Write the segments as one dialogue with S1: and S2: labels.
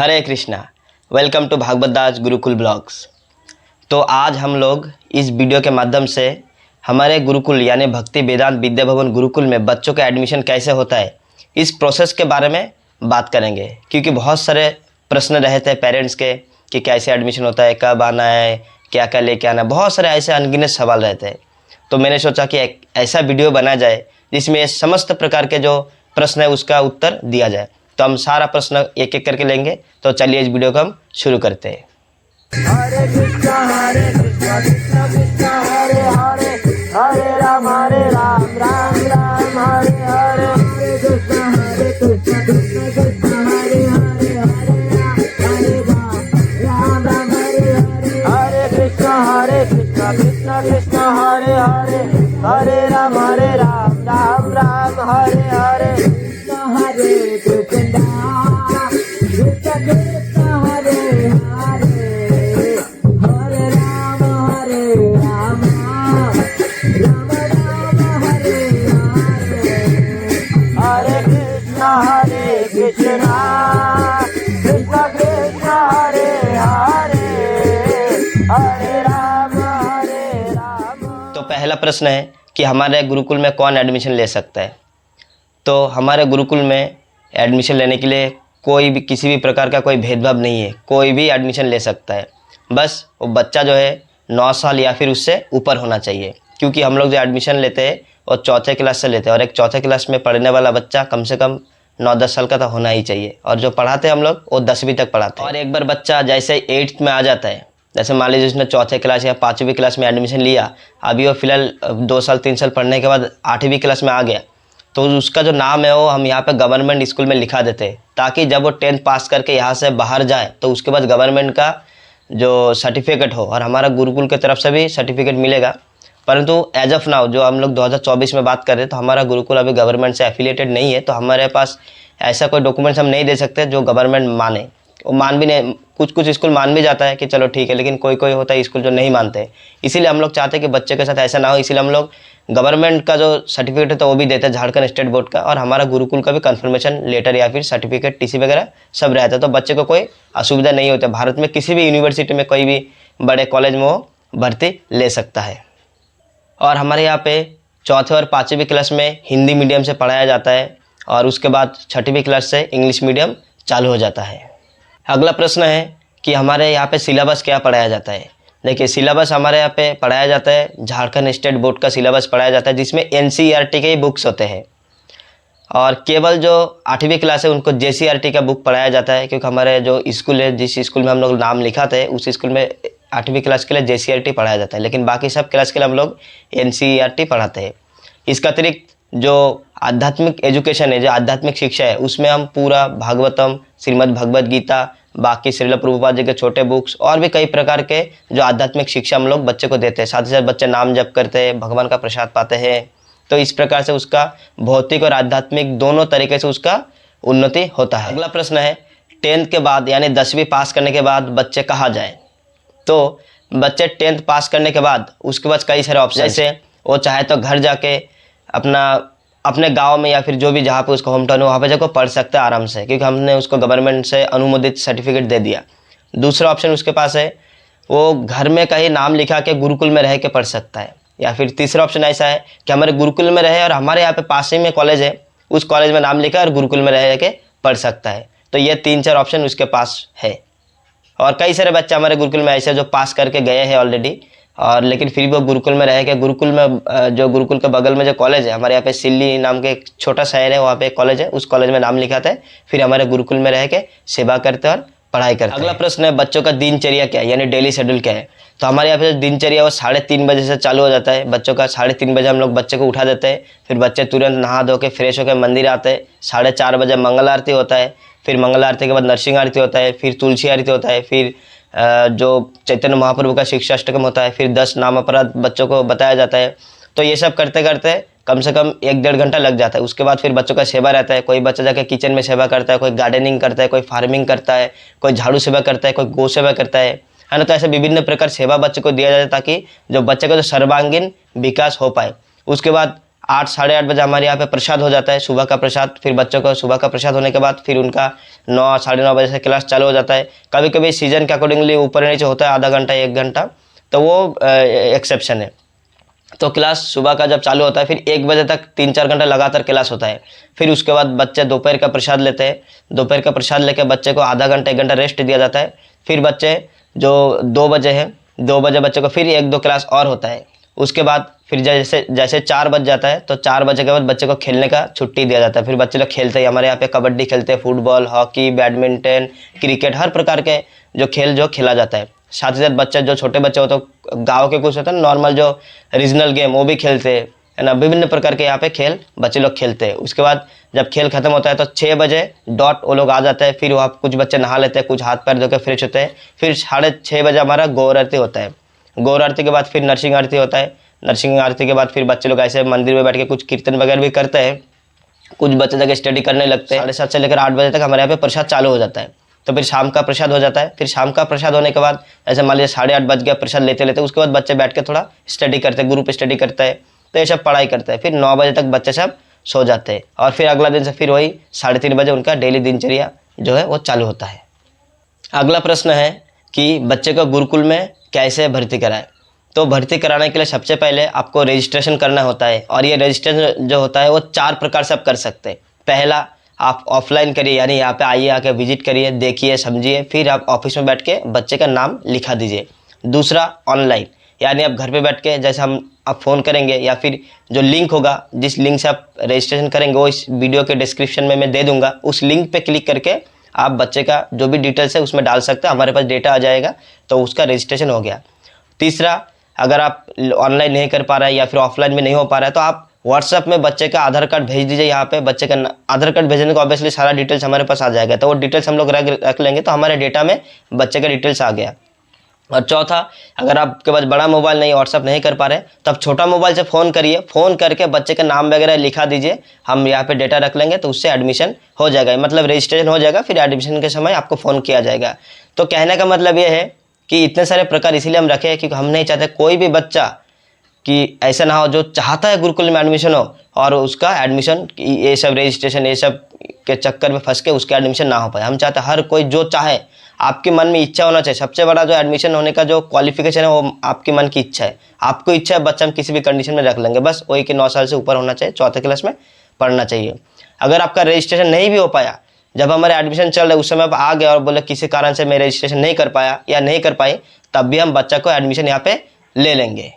S1: Hare Krishna. Welcome to Bhagwat Das Gurukul blogs. तो आज हम लोग इस वीडियो के माध्यम से हमारे गुरुकुल यानी भक्ति वेदांत विद्या भवन गुरुकुल में बच्चों का एडमिशन कैसे होता है इस प्रोसेस के बारे में बात करेंगे, क्योंकि बहुत सारे प्रश्न रहते हैं पेरेंट्स के कि कैसे एडमिशन होता है, कब आना है, क्या क्या लेके आना है, बहुत सारे ऐसे अनगिनत सवाल रहते हैं। तो मैंने सोचा कि एक ऐसा वीडियो बनाया जाए जिसमें समस्त प्रकार के जो प्रश्न है उसका उत्तर दिया जाए। तो हम सारा प्रश्न एक एक करके लेंगे। तो चलिए इस वीडियो को हम शुरू करते हैं।
S2: हरे कृष्णा कृष्णा कृष्णा हरे हरे, हरे राम राम राम हरे हरे, हरे कृष्णा कृष्णा कृष्णा हरे हरे, हरे राम राम हरे हरे, हरे कृष्णा कृष्णा कृष्णा हरे हरे, हरे राम राम राम हरे हरे, हरे कृष्णा कृष्णा कृष्णा हरे हरे, हरे राम राम राम हरे हरे, हरे कृष्णा कृष्णा कृष्णा हरे हरे, हरे राम
S1: तो पहला प्रश्न है कि हमारे गुरुकुल में कौन एडमिशन ले सकता है। तो हमारे गुरुकुल में एडमिशन लेने के लिए कोई भी किसी भी प्रकार का कोई भेदभाव नहीं है, कोई भी एडमिशन ले सकता है। बस वो बच्चा जो है 9 साल या फिर उससे ऊपर होना चाहिए, क्योंकि हम लोग जो एडमिशन लेते हैं वो चौथे क्लास से लेते हैं, और एक चौथे क्लास में पढ़ने वाला बच्चा कम से कम 9-10 साल का तो होना ही चाहिए। और जो पढ़ाते हैं हम लोग वो 10वीं तक पढ़ाते हैं। और एक बार बच्चा जैसे 8th में आ जाता है, जैसे मान लीजिए उसने चौथे क्लास या 5वीं क्लास में एडमिशन लिया, अभी वो फिलहाल 2 साल 3 साल पढ़ने के बाद 8वीं क्लास में आ गया, तो उसका जो नाम है वो हम यहाँ पे गवर्नमेंट स्कूल में लिखा देते हैं, ताकि जब वो 10th पास करके यहाँ से बाहर जाए तो उसके बाद गवर्नमेंट का जो सर्टिफिकेट हो, और हमारा गुरुकुल की तरफ से भी सर्टिफिकेट मिलेगा। परंतु एज ऑफ नाउ जो हम लोग 2024 में बात कर रहे हैं, तो हमारा गुरुकुल अभी गवर्नमेंट से एफिलिएटेड नहीं है, तो हमारे पास ऐसा कोई डॉक्यूमेंट्स हम नहीं दे सकते जो गवर्नमेंट माने। वो मान भी नहीं, कुछ स्कूल मान भी जाता है कि चलो ठीक है, लेकिन कोई होता है स्कूल जो नहीं मानते। इसीलिए हम लोग चाहते हैं कि बच्चे के साथ ऐसा ना हो, इसीलिए हम लोग गवर्नमेंट का जो सर्टिफिकेट है तो वो भी देते हैं, झारखंड स्टेट बोर्ड का, और हमारा गुरुकुल का भी कंफर्मेशन लेटर या फिर सर्टिफिकेट टीसी वगैरह सब रहता है। तो बच्चे को कोई असुविधा नहीं होती। भारत में किसी भी यूनिवर्सिटी में कोई भी बड़े कॉलेज में वो भर्ती ले सकता है। और हमारे यहाँ पे चौथे और 5वीं क्लास में हिंदी मीडियम से पढ़ाया जाता है, और उसके बाद 6वीं क्लास से इंग्लिश मीडियम चालू हो जाता है। अगला प्रश्न है कि हमारे यहाँ पे सिलेबस क्या पढ़ाया जाता है। देखिए, सिलेबस हमारे यहाँ पे पढ़ाया जाता है, झारखंड स्टेट बोर्ड का सिलेबस पढ़ाया जाता है, जिसमें NCERT के ही बुक्स होते हैं। और केवल जो 8वीं क्लास है उनको JCERT का बुक पढ़ाया जाता है, क्योंकि हमारे जो स्कूल है, जिस स्कूल में हम लोग नाम लिखाते हैं, उस स्कूल में 8वीं क्लास के लिए JCERT पढ़ाया जाता है, लेकिन बाकी सब क्लास के लिए हम लोग NCERT पढ़ाते हैं। इसका अतिरिक्त जो आध्यात्मिक एजुकेशन है, जो आध्यात्मिक शिक्षा है, उसमें हम पूरा भागवतम, श्रीमद् भगवद गीता, बाकी श्रील प्रभुपाद जी के छोटे बुक्स और भी कई प्रकार के जो आध्यात्मिक शिक्षा हम लोग बच्चे को देते हैं। साथ ही साथ बच्चे नाम जप करते हैं, भगवान का प्रसाद पाते हैं। तो इस प्रकार से उसका भौतिक और आध्यात्मिक दोनों तरीके से उसका उन्नति होता है। अगला प्रश्न है 10th के बाद यानी 10वीं पास करने के बाद बच्चे कहाँ जाएँ। तो बच्चे 10th पास करने के बाद उसके बाद कई सारे ऑप्शन, जैसे वो चाहे तो घर जाके अपने गांव में या फिर जो भी जहाँ पे उसका होम टाउन है वहाँ पे जाकर पढ़ सकता है आराम से, क्योंकि हमने उसको गवर्नमेंट से अनुमोदित सर्टिफिकेट दे दिया। दूसरा ऑप्शन उसके पास है, वो घर में कहीं नाम लिखा के गुरुकुल में रह के पढ़ सकता है। या फिर तीसरा ऑप्शन ऐसा है कि हमारे गुरुकुल में रहे और हमारे यहाँ पे पास ही में कॉलेज है, उस कॉलेज में नाम लिखा और गुरुकुल में रह के पढ़ सकता है। तो ये 3-4 ऑप्शन उसके पास है। और कई सारे बच्चे हमारे गुरुकुल में ऐसे जो पास करके गए हैं ऑलरेडी, और लेकिन फिर भी वो गुरुकुल में रह के, गुरुकुल में जो गुरुकुल के बगल में जो कॉलेज है, हमारे यहाँ पे सिल्ली नाम के एक छोटा शहर है, वहाँ पे एक कॉलेज है, उस कॉलेज में नाम लिखाते हैं, फिर हमारे गुरुकुल में रह के सेवा करते हैं और पढ़ाई करते हैं। अगला प्रश्न है बच्चों का दिनचर्या क्या है, यानी डेली शेड्यूल क्या है। तो हमारे यहाँ पे दिनचर्या वो 3:30 बजे से चालू हो जाता है। बच्चों का 3:30 बजे हम लोग बच्चे को उठा देते हैं, फिर बच्चे तुरंत नहा धो के फ्रेश होकर मंदिर आते हैं। 4:30 बजे मंगल आरती होता है, फिर मंगल आरती के बाद नरसिंह आरती होता है, फिर तुलसी आरती होता है, फिर जो चैतन्य महाप्रभु का शिक्षाष्टकम होता है, फिर 10 नाम अपराध बच्चों को बताया जाता है। तो ये सब करते करते कम से कम 1-1.5 घंटा लग जाता है। उसके बाद फिर बच्चों का सेवा रहता है। कोई बच्चा जाकर किचन में सेवा करता है, कोई गार्डनिंग करता है, कोई फार्मिंग करता है, कोई झाड़ू सेवा करता है, कोई गौ सेवा करता है ना। तो ऐसे विभिन्न प्रकार सेवा बच्चे को दिया जाता है, ताकि जो बच्चे का जो सर्वांगीण विकास हो पाए। उसके बाद 8 साढ़े 8 बजे हमारे यहाँ पे प्रसाद हो जाता है, सुबह का प्रसाद। फिर बच्चों को सुबह का प्रसाद होने के बाद फिर उनका 9 साढ़े 9 बजे से क्लास चालू हो जाता है। कभी कभी सीजन के अकॉर्डिंगली ऊपर नीचे होता है, आधा घंटा 1 घंटा, तो वो एक्सेप्शन है। तो क्लास सुबह का जब चालू होता है फिर 1 बजे तक 3-4 घंटा लगातार क्लास होता है। फिर उसके बाद बच्चे दोपहर का प्रसाद लेते हैं। दोपहर का प्रसाद लेकर बच्चे को आधा घंटा 1 घंटा रेस्ट दिया जाता है। फिर बच्चे जो 2 बजे हैं, 2 बजे बच्चे को फिर 1-2 क्लास और होता है। उसके बाद फिर जैसे जैसे 4 बज जाता है तो 4 बजे के बाद बच्चे को खेलने का छुट्टी दिया जाता है। फिर बच्चे लोग खेलते हैं, हमारे यहाँ पे कबड्डी खेलते हैं, फुटबॉल, हॉकी, बैडमिंटन, क्रिकेट, हर प्रकार के जो खेल जो खेला जाता है। साथ ही साथ बच्चे जो छोटे बच्चे होते हैं, गाँव के कुछ होते हैं नॉर्मल जो रीजनल गेम, वो भी खेलते हैं, है ना। विभिन्न प्रकार के यहाँ पे खेल बच्चे लोग खेलते हैं। उसके बाद जब खेल खत्म होता है तो 6 बजे डॉट वो लोग आ जाते हैं। फिर वहाँ कुछ बच्चे नहा लेते हैं, कुछ हाथ पैर धो के फ्रेश होते हैं। फिर 6:30 बजे हमारा गौर आरती होता है। गौर आरती के बाद फिर नरसिंह आरती होता है। नरसिंह आरती के बाद फिर बच्चे लोग ऐसे मंदिर में बैठ के कुछ कीर्तन वगैरह भी करते हैं। कुछ बच्चे जगह स्टडी करने लगते हैं। 7:30 से लेकर 8 बजे तक हमारे यहाँ पे प्रसाद चालू हो जाता है। तो फिर शाम का प्रसाद हो जाता है। फिर शाम का प्रसाद होने के बाद ऐसे मान लीजिए 8:30 बज गया, प्रसाद लेते लेते उसके बाद बच्चे बैठ के थोड़ा स्टडी करते हैं, ग्रुप स्टडी करते हैं, तो ये सब पढ़ाई करते हैं। फिर 9 बजे तक बच्चे सब सो जाते हैं और फिर अगला दिन से फिर वही 3:30 बजे उनका डेली दिनचर्या जो है वो चालू होता है। अगला प्रश्न है कि बच्चे को गुरुकुल में कैसे भर्ती कराएं। तो भर्ती कराने के लिए सबसे पहले आपको रजिस्ट्रेशन करना होता है और ये रजिस्ट्रेशन जो होता है वो 4 प्रकार से आप कर सकते हैं। पहला, आप ऑफलाइन करिए, यानी यहाँ पे आइए, आके विजिट करिए, देखिए, समझिए, फिर आप ऑफिस में बैठ के बच्चे का नाम लिखा दीजिए। दूसरा, ऑनलाइन, यानी आप घर पे बैठ के जैसे आप फ़ोन करेंगे या फिर जो लिंक होगा, जिस लिंक से आप रजिस्ट्रेशन करेंगे वो इस वीडियो के डिस्क्रिप्शन में मैं दे दूंगा। उस लिंक पे क्लिक करके आप बच्चे का जो भी डिटेल्स है उसमें डाल सकते हैं, हमारे पास डेटा आ जाएगा, तो उसका रजिस्ट्रेशन हो गया। तीसरा, अगर आप ऑनलाइन नहीं कर पा रहे हैं या फिर ऑफलाइन में नहीं हो पा रहा है तो आप व्हाट्सएप में बच्चे का आधार कार्ड भेज दीजिए। यहाँ पे बच्चे का आधार कार्ड भेजने का ऑब्वियसली सारा डिटेल्स हमारे पास आ जाएगा, तो वो डिटेल्स हम लोग रख लेंगे, तो हमारे डेटा में बच्चे का डिटेल्स आ गया। और चौथा, अगर आपके पास बड़ा मोबाइल नहीं, व्हाट्सअप नहीं कर पा रहे, तब छोटा मोबाइल से फ़ोन करिए, फ़ोन करके बच्चे का नाम वगैरह लिखा दीजिए, हम यहाँ पे डेटा रख लेंगे, तो उससे एडमिशन हो जाएगा, मतलब रजिस्ट्रेशन हो जाएगा। फिर एडमिशन के समय आपको फ़ोन किया जाएगा। तो कहने का मतलब ये है कि इतने सारे प्रकार इसीलिए हम रखे हैं क्योंकि हम नहीं चाहते कोई भी बच्चा कि ऐसा ना हो जो चाहता है गुरुकुल में एडमिशन हो और उसका एडमिशन ये सब रजिस्ट्रेशन ये सब के चक्कर में फंस के उसका एडमिशन ना हो पाए। हम चाहते हैं हर कोई जो चाहे, आपके मन में इच्छा होना चाहिए। सबसे बड़ा जो एडमिशन होने का जो क्वालिफिकेशन है वो आपके मन की इच्छा है। आपको इच्छा है बच्चा हम किसी भी कंडीशन में रख लेंगे, बस वही कि 9 साल से ऊपर होना चाहिए, 4th क्लास में पढ़ना चाहिए। अगर आपका रजिस्ट्रेशन नहीं भी हो पाया, जब हमारे एडमिशन चल रहे उस समय आप आ गए और बोले किसी कारण से मैं रजिस्ट्रेशन नहीं कर पाया या नहीं कर पाई, तब भी हम बच्चा को एडमिशन यहाँ पे ले लेंगे।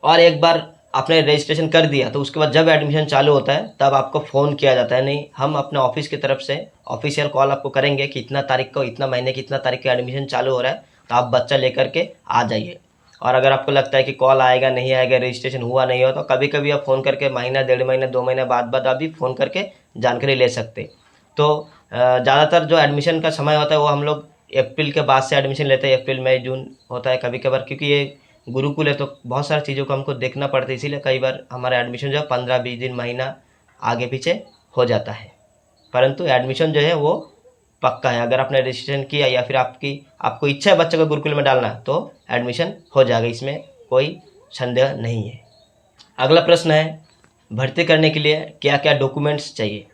S1: और एक बार आपने रजिस्ट्रेशन कर दिया तो उसके बाद जब एडमिशन चालू होता है तब आपको फ़ोन किया जाता है। नहीं, हम अपने ऑफिस की तरफ से ऑफिशियल कॉल आपको करेंगे कि इतना तारीख को, इतना महीने की इतना तारीख को एडमिशन चालू हो रहा है, तो आप बच्चा लेकर के आ जाइए। और अगर आपको लगता है कि कॉल आएगा नहीं आएगा, रजिस्ट्रेशन हुआ नहीं हो, तो कभी कभी आप फ़ोन करके महीना, 1.5 महीने, 2 महीने बाद आप भी फ़ोन करके जानकारी ले सकते। तो ज़्यादातर जो एडमिशन का समय होता है वो हम लोग अप्रैल के बाद से एडमिशन लेते हैं। अप्रैल, मई, जून होता है कभी कभार, क्योंकि ये गुरुकुल है तो बहुत सारी चीज़ों को हमको देखना पड़ता है, इसीलिए कई बार हमारा एडमिशन जो है 15-20 दिन, महीना आगे पीछे हो जाता है। परंतु एडमिशन जो है वो पक्का है। अगर आपने रजिस्ट्रेशन किया या फिर आपको इच्छा है बच्चे को गुरुकुल में डालना तो एडमिशन हो जाएगा, इसमें कोई संदेह नहीं है। अगला प्रश्न है, भर्ती करने के लिए क्या क्या डॉक्यूमेंट्स चाहिए।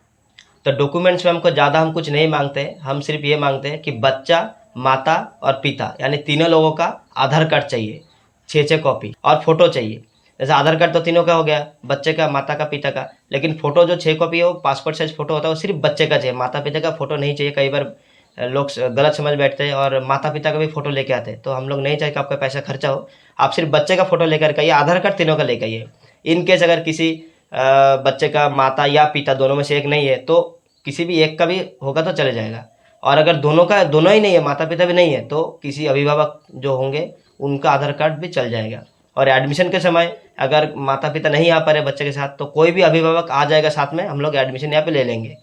S1: तो डॉक्यूमेंट्स में हम कुछ नहीं मांगते, हम सिर्फ ये मांगते हैं कि बच्चा, माता और पिता यानी तीनों लोगों का आधार कार्ड चाहिए, 6 कॉपी, और फोटो चाहिए। जैसे आधार कार्ड तो तीनों का हो गया, बच्चे का, माता का, पिता का, लेकिन फोटो जो 6 कॉपी है वो पासपोर्ट साइज फोटो होता है, वो सिर्फ बच्चे का चाहिए, माता पिता का फोटो नहीं चाहिए। कई बार लोग गलत समझ बैठते हैं और माता पिता का भी फोटो लेके आते हैं, तो हम लोग नहीं चाहे कि आपका पैसा खर्चा हो, आप सिर्फ बच्चे का फोटो लेकर के आइए, आधार कार्ड तीनों का लेकर आइए। इनकेस अगर किसी बच्चे का माता या पिता दोनों में से एक नहीं है तो किसी भी एक का भी होगा तो चले जाएगा। और अगर दोनों ही नहीं है, माता पिता भी नहीं है, तो किसी अभिभावक जो होंगे उनका आधार कार्ड भी चल जाएगा। और एडमिशन के समय अगर माता पिता नहीं आ पा रहे बच्चे के साथ तो कोई भी अभिभावक आ जाएगा साथ में, हम लोग एडमिशन यहाँ पे ले लेंगे।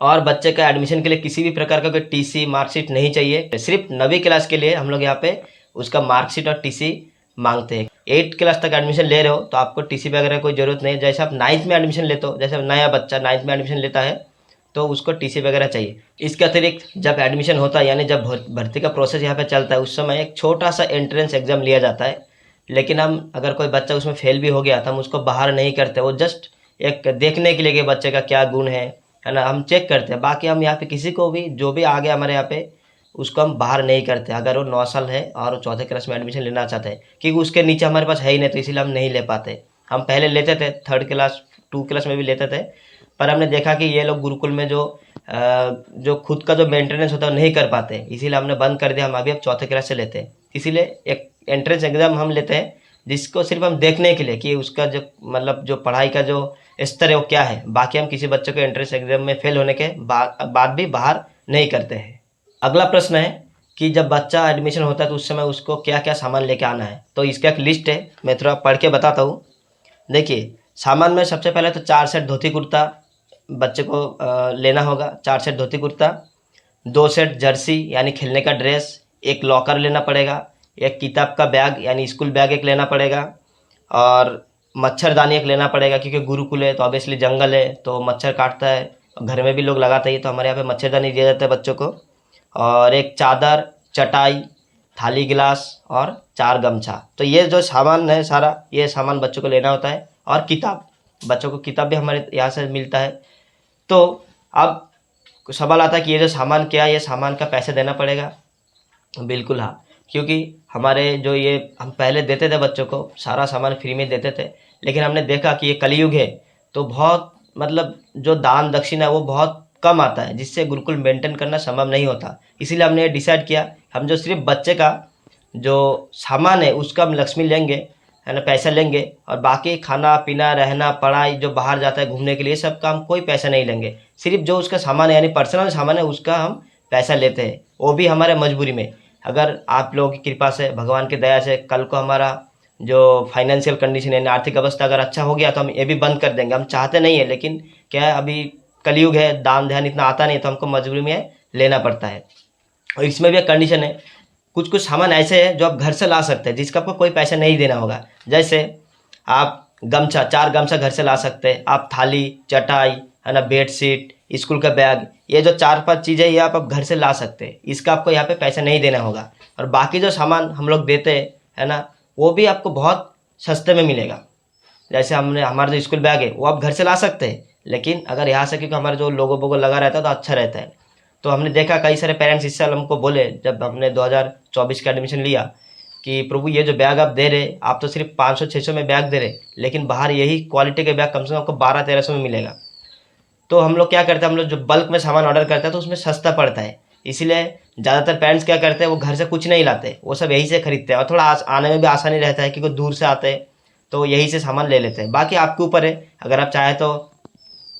S1: और बच्चे का एडमिशन के लिए किसी भी प्रकार का कोई टीसी, मार्कशीट नहीं चाहिए। सिर्फ 9वीं क्लास के लिए हम लोग यहाँ पे उसका मार्कशीट और टीसी मांगते हैं। 8th क्लास तक एडमिशन ले रहे हो तो आपको टीसी वगैरह कोई जरूरत नहीं है। जैसे आप 9th में एडमिशन लेते हो, जैसे नया बच्चा 9th में एडमिशन लेता है तो उसको टीसी वगैरह चाहिए। इसके अतिरिक्त जब एडमिशन होता है यानी जब भर्ती का प्रोसेस यहाँ पे चलता है उस समय एक छोटा सा एंट्रेंस एग्जाम लिया जाता है, लेकिन हम अगर कोई बच्चा उसमें फेल भी हो गया तो हम उसको बाहर नहीं करते, वो जस्ट एक देखने के लिए कि बच्चे का क्या गुण है ना, हम चेक करते हैं। बाकी हम यहाँ पे किसी को भी जो भी आ गया हमारे यहाँ पे उसको हम बाहर नहीं करते, अगर वो 9 साल है और वो चौथे क्लास में एडमिशन लेना चाहते हैं, क्योंकि उसके नीचे हमारे पास है ही नहीं, तो इसीलिए हम नहीं ले पाते। हम पहले लेते थे 3rd क्लास 2 क्लास में भी लेते थे, पर हमने देखा कि ये लोग गुरुकुल में जो खुद का जो मेंटेनेंस होता है वो नहीं कर पाते, इसीलिए हमने बंद कर दिया। हम अभी अब चौथे क्लास से लेते हैं, इसीलिए एक एंट्रेंस एग्जाम हम लेते हैं जिसको सिर्फ हम देखने के लिए कि उसका जो मतलब जो पढ़ाई का जो स्तर है वो क्या है। बाकी हम किसी बच्चे को एंट्रेंस एग्जाम में फेल होने के बाद भी बाहर नहीं करते हैं। अगला प्रश्न है कि जब बच्चा एडमिशन होता है तो उस समय उसको क्या क्या सामान लेके आना है। तो इसका एक लिस्ट है, मैं थोड़ा पढ़ के बताता हूँ। देखिए, सामान में सबसे पहले तो 4 सेट धोती कुर्ता बच्चे को लेना होगा। 4 set dhoti kurta, 2 set Jersey यानी खेलने का ड्रेस, एक लॉकर लेना पड़ेगा, एक किताब का बैग यानी स्कूल बैग एक लेना पड़ेगा, और मच्छरदानी एक लेना पड़ेगा क्योंकि गुरुकुल है तो ऑब्वियसली जंगल है तो मच्छर काटता है, घर में भी लोग लगाते हैं, तो हमारे यहाँ पे मच्छरदानी दिया जाता है बच्चों को। और एक चादर, चटाई, थाली गिलास और 4 गमछा। तो ये जो सामान है सारा, ये सामान बच्चों को लेना होता है। और किताब, बच्चों को किताब भी हमारे यहाँ से मिलता है। तो अब सवाल आता है कि ये जो सामान क्या है, ये सामान का पैसे देना पड़ेगा? बिल्कुल हाँ, क्योंकि हमारे जो ये हम पहले देते थे बच्चों को सारा सामान फ्री में देते थे, लेकिन हमने देखा कि ये कलयुग है तो बहुत मतलब जो दान दक्षिणा है वो बहुत कम आता है, जिससे गुरुकुल मेंटेन करना संभव नहीं होता। इसीलिए हमने डिसाइड किया हम जो सिर्फ बच्चे का जो सामान है उसका हम लक्ष्मी लेंगे, है ना, पैसा लेंगे, और बाकी खाना पीना रहना पढ़ाई जो बाहर जाता है घूमने के लिए सब का हम कोई पैसा नहीं लेंगे। सिर्फ जो उसका सामान है यानी पर्सनल सामान है उसका हम पैसा लेते हैं, वो भी हमारे मजबूरी में। अगर आप लोगों की कृपा से, भगवान की दया से कल को हमारा जो फाइनेंशियल कंडीशन है, आर्थिक अवस्था अगर अच्छा हो गया तो हम ये भी बंद कर देंगे। हम चाहते नहीं है, लेकिन क्या है अभी कलयुग है, दान ध्यान इतना आता नहीं, तो हमको मजबूरी में लेना पड़ता है। और इसमें भी एक कंडीशन है, कुछ कुछ सामान ऐसे है जो आप घर से ला सकते हैं जिसका आपको कोई पैसा नहीं देना होगा। जैसे आप गमछा, 4 गमछा घर से ला सकते हैं, आप थाली, चटाई, है ना, बेडशीट, स्कूल का बैग, ये जो 4-5 चीज़ें ये आप घर से ला सकते हैं, इसका आपको यहाँ पे पैसा नहीं देना होगा। और बाकी जो सामान हम लोग देते हैं, है ना, वो भी आपको बहुत सस्ते में मिलेगा। जैसे हमारा जो स्कूल बैग है वो आप घर से ला सकते हैं, लेकिन अगर यहाँ से, क्योंकि हमारा जो लोगो बोगो लगा रहता है तो अच्छा रहता है। तो हमने देखा कई सारे पेरेंट्स इस साल हमको बोले जब हमने 2024 का एडमिशन लिया कि प्रभु ये जो बैग आप दे रहे, आप तो सिर्फ 500-600 में बैग दे रहे, लेकिन बाहर यही क्वालिटी के बैग कम से कम आपको 1200-1300 में मिलेगा। तो हम लोग क्या करते हैं, हम लोग जो बल्क में सामान ऑर्डर करते हैं तो उसमें सस्ता पड़ता है, इसीलिए ज़्यादातर पेरेंट्स क्या करते हैं, वो घर से कुछ नहीं लाते, वो सब यहीं से खरीदते हैं, और थोड़ा आने में भी आसानी रहता है क्योंकि दूर से आते हैं तो यहीं से सामान ले लेते हैं। बाकी आपके ऊपर है, अगर आप चाहें तो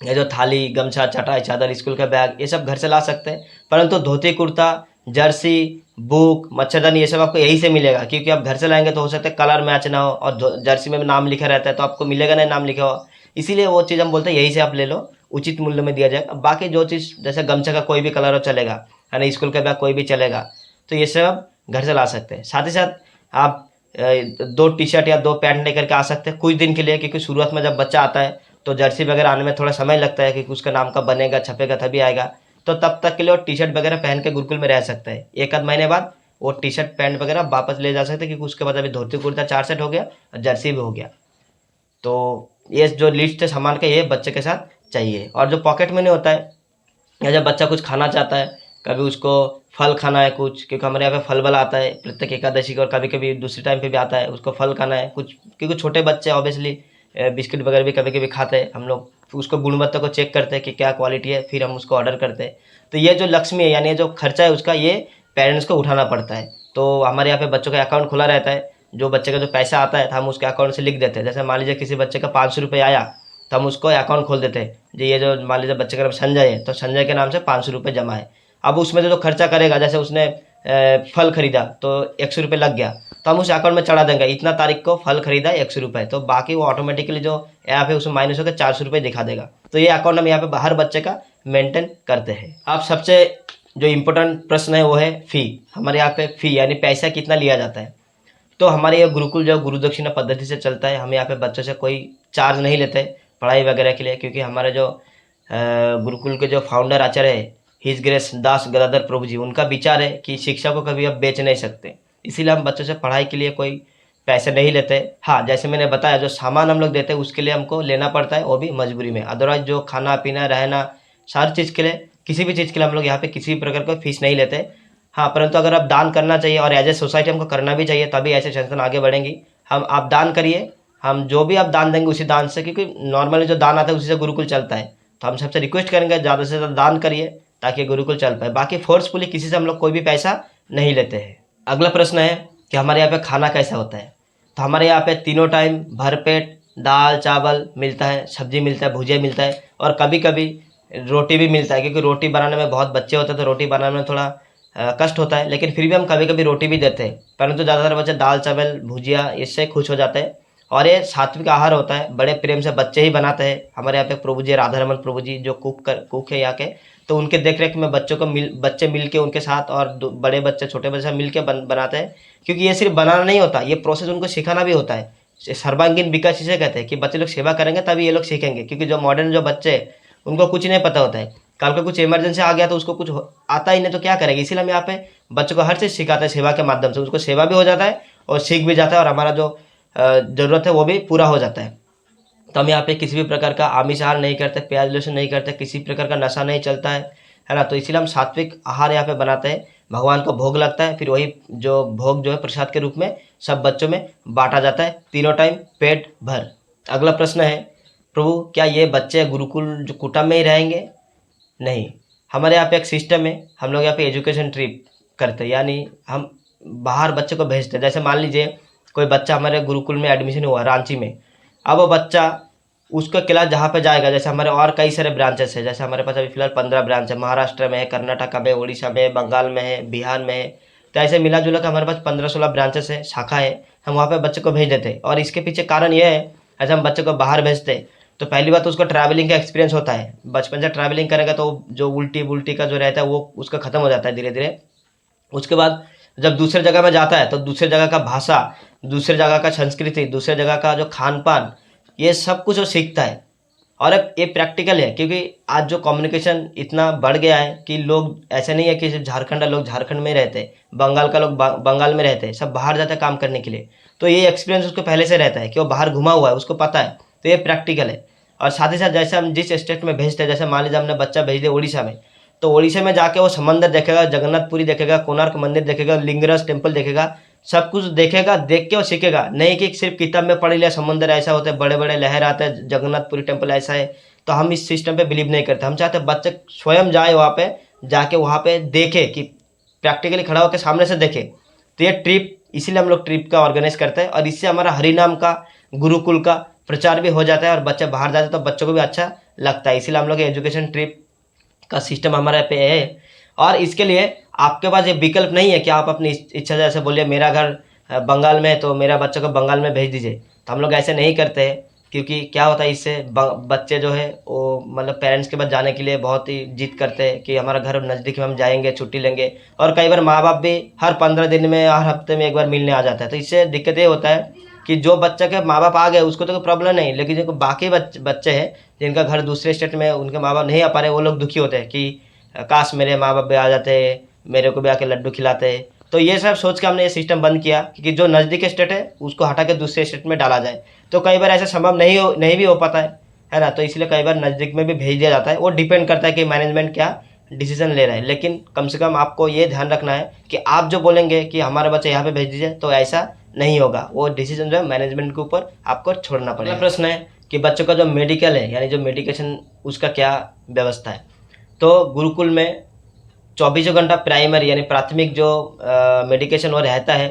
S1: ये जो थाली, गमछा, चटाई, चादर, स्कूल का बैग ये सब घर से ला सकते हैं, परंतु धोती कुर्ता, जर्सी, बुक, मच्छरदानी ये सब आपको यहीं से मिलेगा, क्योंकि आप घर से लाएंगे तो हो सकता है कलर मैच ना हो, और जर्सी में भी नाम लिखा रहता है तो आपको मिलेगा नहीं नाम लिखा हुआ, इसीलिए वो चीज़ हम बोलते हैं यहीं से आप ले लो, उचित मूल्य में दिया जाएगा। बाकी जो चीज़ जैसे गमछा का कोई भी कलर हो चलेगा, है ना, स्कूल का बैग कोई भी चलेगा, तो ये सब आप घर से ला सकते हैं। साथ ही साथ आप 2 टी-शर्ट या 2 पैंट लेकर के आ सकते हैं कुछ दिन के लिए, क्योंकि शुरुआत में जब बच्चा आता है तो जर्सी वगैरह आने में थोड़ा समय लगता है, क्योंकि उसका नाम कब बनेगा, छपेगा तभी आएगा, तो तब तक के लिए वो टी-शर्ट वगैरह पहन के गुरुकुल में रह सकता है। 1 आध महीने बाद वो टी-शर्ट पैंट वगैरह वापस ले जा सकते हैं, क्योंकि उसके बाद अभी धोती कुर्ता 4 सेट हो गया और जर्सी भी हो गया। तो ये जो लिस्ट है सामान का, ये बच्चे के साथ चाहिए। और जो पॉकेट मनी होता है, या जब बच्चा कुछ खाना चाहता है, कभी उसको फल खाना है कुछ, क्योंकि हमारे यहाँ पे फल वाला आता है प्रत्येक एकादशी को, और कभी कभी दूसरे टाइम पे भी आता है, उसको फल खाना है कुछ, क्योंकि छोटे बच्चे ऑब्वियसली बिस्किट वगैरह भी कभी कभी खाते हैं। हम लोग उसको गुणवत्ता को चेक करते हैं कि क्या क्वालिटी है, फिर हम उसको ऑर्डर करते हैं। तो ये जो लक्ष्मी है यानी जो खर्चा है उसका, ये पेरेंट्स को उठाना पड़ता है। तो हमारे यहाँ पे बच्चों का अकाउंट खुला रहता है, जो बच्चे का जो पैसा आता है हम उसके अकाउंट से लिख देते हैं। जैसे मान लीजिए किसी बच्चे का 500 रुपये आया तो हम उसको अकाउंट खोल देते हैं, जो ये जो मान लीजिए बच्चे का नाम संजय है तो संजय के नाम से 500 रुपये जमा है। अब उसमें जो खर्चा करेगा, जैसे उसने फल खरीदा तो 100 रुपये लग गया, तो हम उस अकाउंट में चढ़ा देंगे इतना तारीख को फल खरीदा 100 रुपये, तो बाकी वो ऑटोमेटिकली जो ऐप है उसमें माइनस होकर 400 रुपये दिखा देगा। तो ये अकाउंट हम यहाँ पे हर बच्चे का मेंटेन करते हैं। अब सबसे जो इम्पोर्टेंट प्रश्न है वो है फ़ी। हमारे यहाँ पे फ़ी यानी पैसा कितना लिया जाता है। तो हमारे ये गुरुकुल जो गुरु दक्षिणा पद्धति से चलता है, हम यहाँ पे बच्चों से कोई चार्ज नहीं लेते पढ़ाई वगैरह के लिए, क्योंकि हमारे जो गुरुकुल के जो फाउंडर आचार्य है हिज ग्रेस दास गदाधर प्रभु जी, उनका विचार है कि शिक्षा को कभी आप बेच नहीं सकते, इसीलिए हम बच्चों से पढ़ाई के लिए कोई पैसे नहीं लेते। हाँ, जैसे मैंने बताया जो सामान हम लोग देते हैं उसके लिए हमको लेना पड़ता है, वो भी मजबूरी में। अदरवाइज जो खाना पीना रहना सारी चीज़ के लिए, किसी भी चीज़ के लिए हम लोग यहाँ पे किसी भी प्रकार का फीस नहीं लेते। हाँ, परंतु अगर आप दान करना चाहिए और एज ए सोसाइटी हमको करना भी चाहिए, तभी ऐसे संस्थान आगे बढ़ेंगी। आप दान करिए, हम जो भी आप दान देंगे उसी दान से, क्योंकि नॉर्मली जो दान आता है उसी से गुरुकुल चलता है। तो हम सबसे रिक्वेस्ट करेंगे ज़्यादा से ज़्यादा दान करिए ताकि गुरुकुल चल पाए। बाकी फोर्सफुली किसी से हम लोग कोई भी पैसा नहीं लेते हैं। अगला प्रश्न है कि हमारे यहाँ पे खाना कैसा होता है। तो हमारे यहाँ पे तीनों टाइम भरपेट दाल चावल मिलता है, सब्जी मिलता है, भुजिया मिलता है, और कभी कभी रोटी भी मिलता है, क्योंकि रोटी बनाने में बहुत बच्चे होते हैं तो रोटी बनाने में थोड़ा कष्ट होता है, लेकिन फिर भी हम कभी कभी रोटी भी देते हैं। परंतु ज़्यादातर बच्चे दाल चावल भुजिया इससे खुश हो जाते हैं, और ये सात्विक आहार होता है। बड़े प्रेम से बच्चे ही बनाते हैं। हमारे यहाँ पे प्रभु जी, राधा रमन प्रभु जी जो कुक है यहाँ के, तो उनके देख रेख में बच्चे मिल के उनके साथ, और बड़े बच्चे छोटे बच्चे मिल के बनाते हैं। क्योंकि ये सिर्फ बनाना नहीं होता, ये प्रोसेस उनको सिखाना भी होता है। सर्वांगीण विकास इसे कहते हैं कि बच्चे लोग सेवा करेंगे तभी ये लोग सीखेंगे। क्योंकि जो मॉडर्न जो बच्चे हैं उनको कुछ नहीं पता होता है, कल को कुछ इमरजेंसी आ गया तो उसको कुछ आता ही नहीं तो क्या करेंगे। इसीलिए हम यहाँ पे बच्चों को हर चीज़ सिखाते हैं सेवा के माध्यम से। उसको सेवा भी हो जाता है और सीख भी जाता है, और हमारा जो ज़रूरत है वो भी पूरा हो जाता है। तो हम यहाँ पे किसी भी प्रकार का आमिष आहार नहीं करते, प्याज लहसुन नहीं करते, किसी प्रकार का नशा नहीं चलता है ना। तो इसीलिए हम सात्विक आहार यहाँ पे बनाते हैं। भगवान को भोग लगता है, फिर वही जो भोग जो है प्रसाद के रूप में सब बच्चों में बांटा जाता है, तीनों टाइम पेट भर। अगला प्रश्न है, प्रभु क्या ये बच्चे गुरुकुल जो कुटा में ही रहेंगे? नहीं, हमारे यहाँ पे एक सिस्टम है। हम लोग यहाँ पे एजुकेशन ट्रिप करते हैं, यानी हम बाहर बच्चे को भेजते हैं। जैसे मान लीजिए कोई बच्चा हमारे गुरुकुल में एडमिशन हुआ रांची में, अब वो बच्चा उसका क्लास जहाँ पे जाएगा, जैसे हमारे और कई सारे ब्रांचेस है, जैसे हमारे पास अभी फिलहाल 15 ब्रांच है। महाराष्ट्र में है, कर्नाटक में, उड़ीसा में, बंगाल में है, बिहार में है। तो ऐसे मिला जुला कर हमारे पास 15-16 ब्रांचेस है, शाखा है। हम वहाँ पे बच्चे को भेज देते हैं, और इसके पीछे कारण ये है, ऐसे हम बच्चे को बाहर भेजते हैं तो पहली बात तो उसको ट्रैवलिंग का एक्सपीरियंस होता है। बचपन से ट्रैवलिंग करेगा तो जो उल्टी का जो रहता है वो उसका खत्म हो जाता है धीरे धीरे। उसके बाद जब दूसरे जगह में जाता है तो दूसरे जगह का भाषा, दूसरे जगह का संस्कृति, दूसरे जगह का जो खान पान, ये सब कुछ वो सीखता है। और अब ये प्रैक्टिकल है, क्योंकि आज जो कम्युनिकेशन इतना बढ़ गया है कि लोग ऐसे नहीं है कि सिर्फ झारखंड लोग झारखंड में रहते, बंगाल का लोग बंगाल में रहते, सब बाहर जाते हैं काम करने के लिए। तो ये एक्सपीरियंस उसको पहले से रहता है कि वो बाहर घुमा हुआ है, उसको पता है। तो ये प्रैक्टिकल है। और साथ ही साथ जैसे हम जिस स्टेट में भेजते हैं, जैसे मान लीजिए हमने बच्चा भेज दिया उड़ीसा में, तो उड़ीसा में जाके वो समंदर देखेगा, जगन्नाथपुरी देखेगा, कोणार्क मंदिर देखेगा, लिंगराज टेम्पल देखेगा, सब कुछ देखेगा। देख के वो सीखेगा, नहीं कि सिर्फ किताब में पढ़ लिया समंदर ऐसा होता है, बड़े बड़े लहर आते हैं, जगन्नाथपुरी टेम्पल ऐसा है। तो हम इस सिस्टम पे बिलीव नहीं करते। हम चाहते हैं बच्चे स्वयं जाए वहाँ पे, जाके वहाँ पे देखे, कि प्रैक्टिकली खड़ा होकर सामने से देखे। तो ये ट्रिप, इसीलिए हम लोग ट्रिप का ऑर्गेनाइज करते हैं, और इससे हमारा हरिनाम का, गुरुकुल का प्रचार भी हो जाता है, और बच्चे बाहर जाते हैं तो बच्चों को भी अच्छा लगता है। इसीलिए हम लोग एजुकेशन ट्रिप का सिस्टम हमारे पे है। और इसके लिए आपके पास ये विकल्प नहीं है कि आप अपनी इच्छा जैसे बोलिए मेरा घर बंगाल में है तो मेरा बच्चे को बंगाल में भेज दीजिए। तो हम लोग ऐसे नहीं करते हैं, क्योंकि क्या होता है इससे बच्चे जो है वो मतलब पेरेंट्स के पास जाने के लिए बहुत ही जिद करते हैं कि हमारा घर नज़दीक में, हम जाएंगे, छुट्टी लेंगे। और कई बार माँ बाप भी हर 15 दिन में, हर हफ्ते में एक बार मिलने आ जाता है। तो इससे दिक्कत ये होता है कि जो बच्चे के माँ बाप आ गए उसको तो कोई प्रॉब्लम नहीं, लेकिन जो बाकी बच्चे हैं जिनका घर दूसरे स्टेट में, उनके माँ बाप नहीं आ पा रहे, वो लोग दुखी होते हैं कि काश मेरे माँ बाप भी आ जाते, मेरे को भी आके लड्डू खिलाते। तो ये सब सोच के हमने ये सिस्टम बंद किया कि जो नज़दीक स्टेट है उसको हटा के दूसरे स्टेट में डाला जाए। तो कई बार ऐसा संभव नहीं भी हो पाता है ना। तो इसलिए कई बार नज़दीक में भी भेज दिया जाता है। वो डिपेंड करता है कि मैनेजमेंट क्या डिसीजन ले रहा है। लेकिन कम से कम आपको ये ध्यान रखना है कि आप जो बोलेंगे कि हमारा बच्चा यहाँ पे भेज दीजिए, तो ऐसा नहीं होगा। वो डिसीजन जो है मैनेजमेंट के ऊपर आपको छोड़ना पड़ेगा। प्रश्न है कि बच्चों का जो मेडिकल है, यानी जो मेडिकेशन, उसका क्या व्यवस्था है। तो गुरुकुल में 24 घंटा प्राइमरी यानी प्राथमिक जो मेडिकेशन वो रहता है।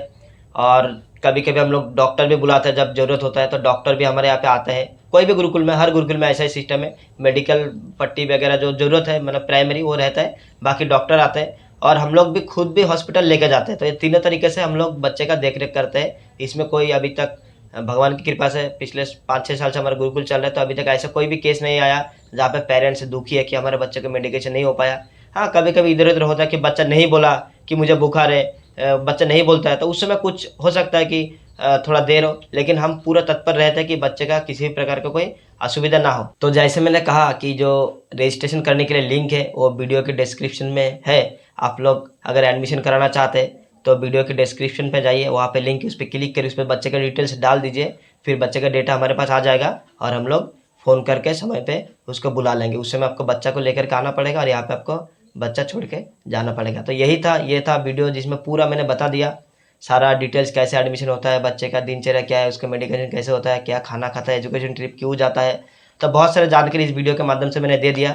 S1: और कभी कभी हम लोग डॉक्टर भी बुलाते हैं, जब ज़रूरत होता है तो डॉक्टर भी हमारे यहाँ पे आते हैं। कोई भी गुरुकुल में, हर गुरुकुल में ऐसा ही सिस्टम है। मेडिकल पट्टी वगैरह जो ज़रूरत है, मतलब प्राइमरी, वो रहता है, बाकी डॉक्टर आते हैं। और हम लोग भी खुद भी हॉस्पिटल लेके जाते हैं। तो ये तीनों तरीके से हम लोग बच्चे का देख रेख करते हैं। इसमें कोई अभी तक भगवान की कृपा से पिछले 5-6 साल से हमारा गुरुकुल चल रहा है, तो अभी तक ऐसा कोई भी केस नहीं आया जहाँ पे पेरेंट्स दुखी है कि हमारे बच्चे का मेडिकेशन नहीं हो पाया। हाँ, कभी कभी इधर उधर होता है कि बच्चा नहीं बोला कि मुझे बुखार है, बच्चा नहीं बोलता है, तो उस समय कुछ हो सकता है कि थोड़ा देर हो, लेकिन हम पूरा तत्पर रहते हैं कि बच्चे का किसी भी प्रकार का कोई असुविधा ना हो। तो जैसे मैंने कहा कि जो रजिस्ट्रेशन करने के लिए लिंक है वो वीडियो के डिस्क्रिप्शन में है। आप लोग अगर एडमिशन कराना चाहते हैं तो वीडियो के डिस्क्रिप्शन पे जाइए, वहाँ पे लिंक, उस पर क्लिक करिए, उस पर बच्चे का डिटेल्स डाल दीजिए, फिर बच्चे का डेटा हमारे पास आ जाएगा और हम लोग फ़ोन करके समय पे उसको बुला लेंगे। उस समय आपको बच्चा को लेकर के आना पड़ेगा और यहाँ पे आपको बच्चा छोड़ के जाना पड़ेगा। तो ये था वीडियो जिसमें पूरा मैंने बता दिया सारा डिटेल्स, कैसे एडमिशन होता है, बच्चे का दिनचर्या क्या है, उसका मेडिकेशन कैसे होता है, क्या खाना खाता है, एजुकेशन ट्रिप क्यों जाता है। तो बहुत सारे जानकारी इस वीडियो के माध्यम से मैंने दे दिया।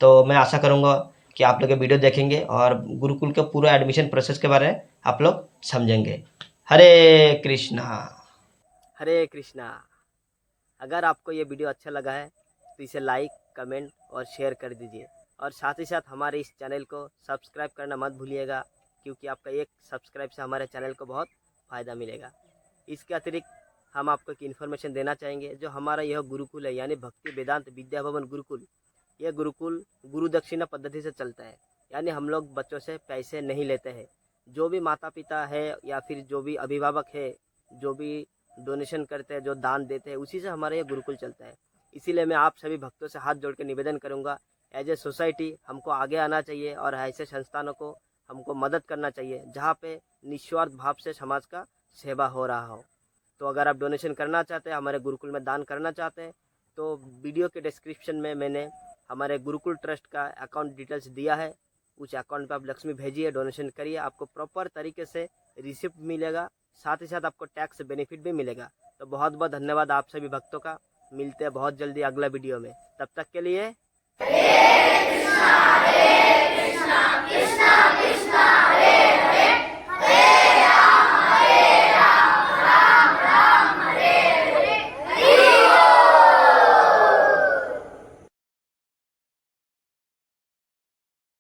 S1: तो मैं आशा करूँगा कि आप लोग ये वीडियो देखेंगे और गुरुकुल के पूरा एडमिशन प्रोसेस के बारे में आप लोग समझेंगे। हरे कृष्णा।
S3: हरे कृष्णा। अगर आपको ये वीडियो अच्छा लगा है तो इसे लाइक, कमेंट और शेयर कर दीजिए, और साथ ही साथ हमारे इस चैनल को सब्सक्राइब करना मत भूलिएगा, क्योंकि आपका एक सब्सक्राइब से हमारे चैनल को बहुत फ़ायदा मिलेगा। इसके अतिरिक्त हम आपको एक इन्फॉर्मेशन देना चाहेंगे, जो हमारा यह गुरुकुल है यानी भक्ति वेदांत विद्या भवन गुरुकुल, यह गुरुकुल गुरु दक्षिणा पद्धति से चलता है। यानी हम लोग बच्चों से पैसे नहीं लेते हैं। जो भी माता पिता है या फिर जो भी अभिभावक है, जो भी डोनेशन करते हैं, जो दान देते हैं, उसी से हमारा ये गुरुकुल चलता है। इसीलिए मैं आप सभी भक्तों से हाथ जोड़ के निवेदन करूंगा, एज ए सोसाइटी हमको आगे आना चाहिए और ऐसे संस्थानों को हमको मदद करना चाहिए जहाँ पे निस्वार्थ भाव से समाज का सेवा हो रहा हो। तो अगर आप डोनेशन करना चाहते हैं, हमारे गुरुकुल में दान करना चाहते हैं, तो वीडियो के डिस्क्रिप्शन में मैंने हमारे गुरुकुल ट्रस्ट का अकाउंट डिटेल्स दिया है। उस अकाउंट पे आप लक्ष्मी भेजिए, डोनेशन करिए, आपको प्रॉपर तरीके से रिसिप्ट मिलेगा, साथ ही साथ आपको टैक्स बेनिफिट भी मिलेगा। तो बहुत बहुत धन्यवाद आप सभी भक्तों का। मिलते हैं बहुत जल्दी अगला वीडियो में, तब तक के लिए
S2: हरे कृष्णा कृष्णा कृष्णा हरे हरे